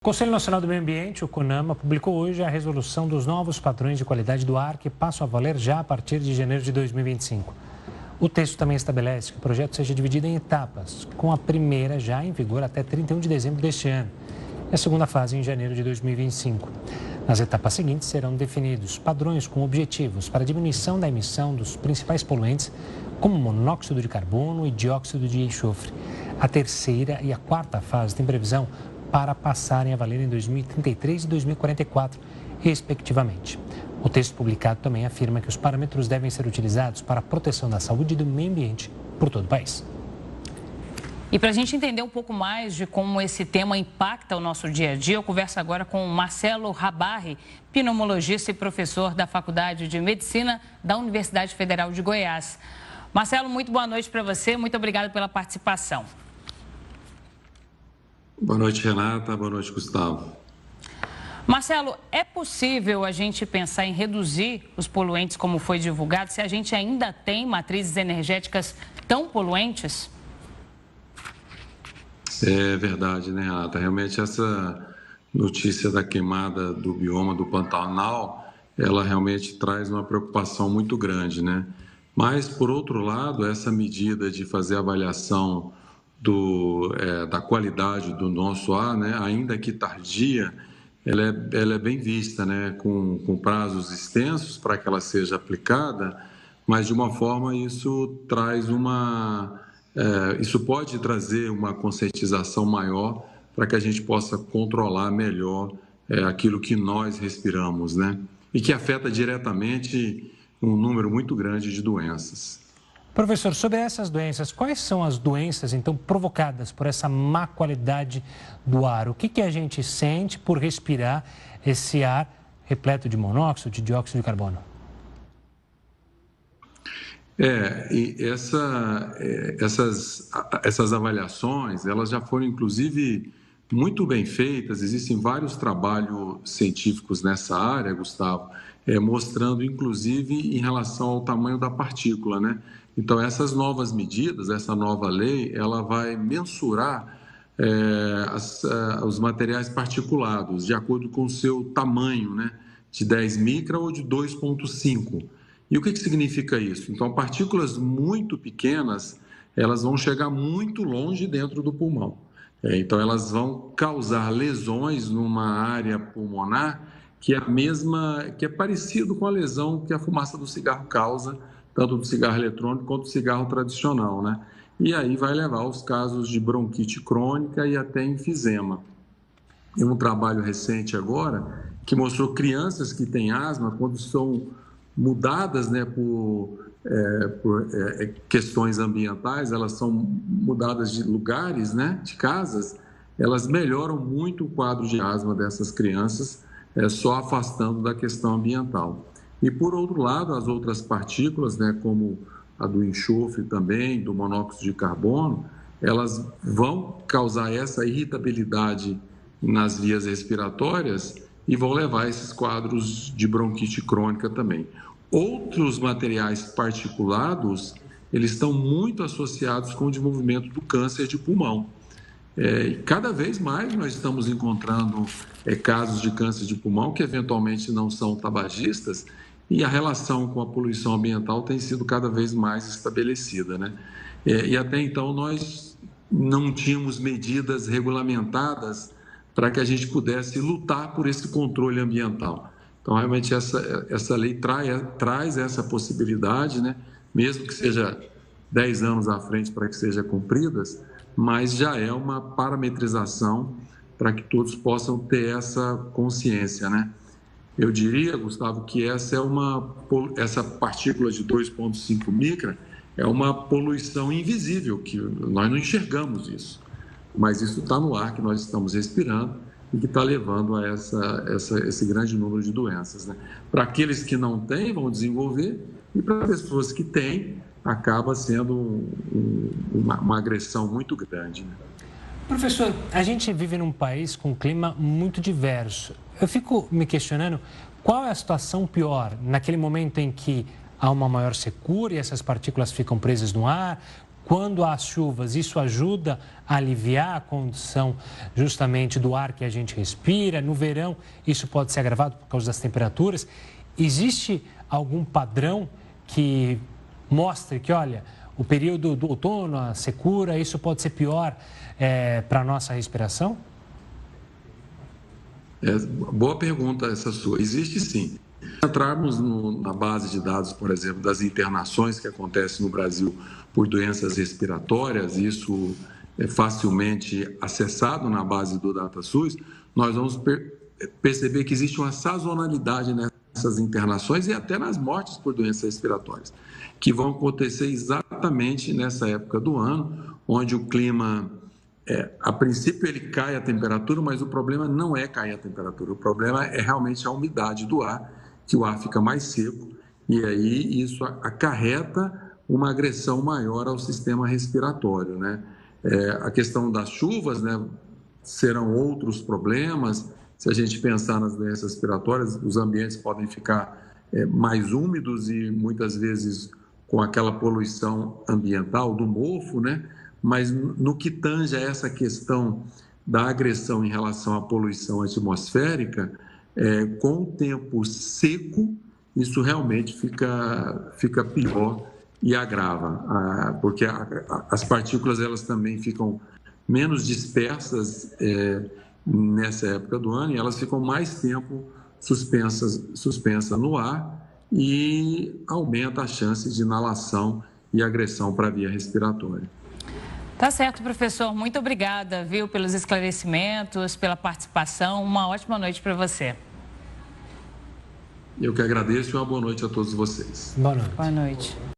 Conselho Nacional do Meio Ambiente, o CONAMA, publicou hoje a resolução dos novos padrões de qualidade do ar que passam a valer já a partir de janeiro de 2025. O texto também estabelece que o projeto seja dividido em etapas, com a primeira já em vigor até 31 de dezembro deste ano e a segunda fase em janeiro de 2025. Nas etapas seguintes serão definidos padrões com objetivos para a diminuição da emissão dos principais poluentes, como monóxido de carbono e dióxido de enxofre. A terceira e a quarta fase têm previsão para passarem a valer em 2033 e 2044, respectivamente. O texto publicado também afirma que os parâmetros devem ser utilizados para a proteção da saúde e do meio ambiente por todo o país. E para a gente entender um pouco mais de como esse tema impacta o nosso dia a dia, eu converso agora com Marcelo Rabarri, pneumologista e professor da Faculdade de Medicina da Universidade Federal de Goiás. Marcelo, muito boa noite para você, muito obrigada pela participação. Boa noite, Renata. Boa noite, Gustavo. Marcelo, é possível a gente pensar em reduzir os poluentes como foi divulgado se a gente ainda tem matrizes energéticas tão poluentes? É verdade, né, Renata? Realmente essa notícia da queimada do bioma do Pantanal, ela realmente traz uma preocupação muito grande, né? Mas, por outro lado, essa medida de fazer avaliação da qualidade do nosso ar, né, ainda que tardia, ela é bem vista, né, com prazos extensos para que ela seja aplicada, mas de uma forma isso isso pode trazer uma conscientização maior para que a gente possa controlar melhor aquilo que nós respiramos, né, e que afeta diretamente um número muito grande de doenças. Professor, sobre essas doenças, quais são as doenças, então, provocadas por essa má qualidade do ar? O que a gente sente por respirar esse ar repleto de monóxido, de dióxido de carbono? Essas avaliações, elas já foram, inclusive, muito bem feitas. Existem vários trabalhos científicos nessa área, Gustavo, mostrando, inclusive, em relação ao tamanho da partícula, né? Então, essas novas medidas, essa nova lei, ela vai mensurar os materiais particulados de acordo com o seu tamanho, né? De 10 micra ou de 2,5. E o que significa isso? Então, partículas muito pequenas, elas vão chegar muito longe dentro do pulmão. Então, elas vão causar lesões numa área pulmonar que é parecido com a lesão que a fumaça do cigarro causa, tanto do cigarro eletrônico quanto do cigarro tradicional, né? E aí vai levar aos casos de bronquite crônica e até enfisema. Tem um trabalho recente agora que mostrou crianças que têm asma, quando são mudadas, né, por questões ambientais, elas são mudadas de lugares, né, de casas, elas melhoram muito o quadro de asma dessas crianças, só afastando da questão ambiental. E, por outro lado, as outras partículas, né, como a do enxofre também, do monóxido de carbono, elas vão causar essa irritabilidade nas vias respiratórias e vão levar a esses quadros de bronquite crônica também. Outros materiais particulados, eles estão muito associados com o desenvolvimento do câncer de pulmão. Cada vez mais nós estamos encontrando casos de câncer de pulmão que eventualmente não são tabagistas, e a relação com a poluição ambiental tem sido cada vez mais estabelecida, né? E até então nós não tínhamos medidas regulamentadas para que a gente pudesse lutar por esse controle ambiental. Então, realmente, essa lei traz essa possibilidade, né? Mesmo que seja 10 anos à frente para que seja cumpridas, mas já é uma parametrização para que todos possam ter essa consciência, né? Eu diria, Gustavo, que essa partícula de 2,5 micra é uma poluição invisível, que nós não enxergamos isso. Mas isso está no ar que nós estamos respirando e que está levando a esse grande número de doenças, né? Para aqueles que não têm, vão desenvolver, e para pessoas que têm, acaba sendo uma agressão muito grande, né? Professor, a gente vive num país com um clima muito diverso. Eu fico me questionando qual é a situação pior naquele momento em que há uma maior secura e essas partículas ficam presas no ar, quando há chuvas, isso ajuda a aliviar a condição justamente do ar que a gente respira. No verão, isso pode ser agravado por causa das temperaturas. Existe algum padrão que mostre que, olha, o período do outono, a secura, isso pode ser pior para a nossa respiração? Boa pergunta essa sua. Existe sim. Se entrarmos na base de dados, por exemplo, das internações que acontecem no Brasil por doenças respiratórias, isso é facilmente acessado na base do DataSUS, nós vamos perceber que existe uma sazonalidade nessas internações e até nas mortes por doenças respiratórias, que vão acontecer exatamente nessa época do ano, onde o clima, a princípio ele cai a temperatura, mas o problema não é cair a temperatura, o problema é realmente a umidade do ar, que o ar fica mais seco e aí isso acarreta uma agressão maior ao sistema respiratório, né? A questão das chuvas, né, serão outros problemas. Se a gente pensar nas doenças respiratórias, os ambientes podem ficar mais úmidos e muitas vezes com aquela poluição ambiental do mofo, né? Mas no que tange a essa questão da agressão em relação à poluição atmosférica, com o tempo seco, isso realmente fica pior e agrava, porque as partículas elas também ficam menos dispersas nessa época do ano e elas ficam mais tempo suspensas no ar e aumenta a chance de inalação e agressão para a via respiratória. Tá certo, professor. Muito obrigada, viu, pelos esclarecimentos, pela participação. Uma ótima noite para você. Eu que agradeço e uma boa noite a todos vocês. Boa noite. Boa noite.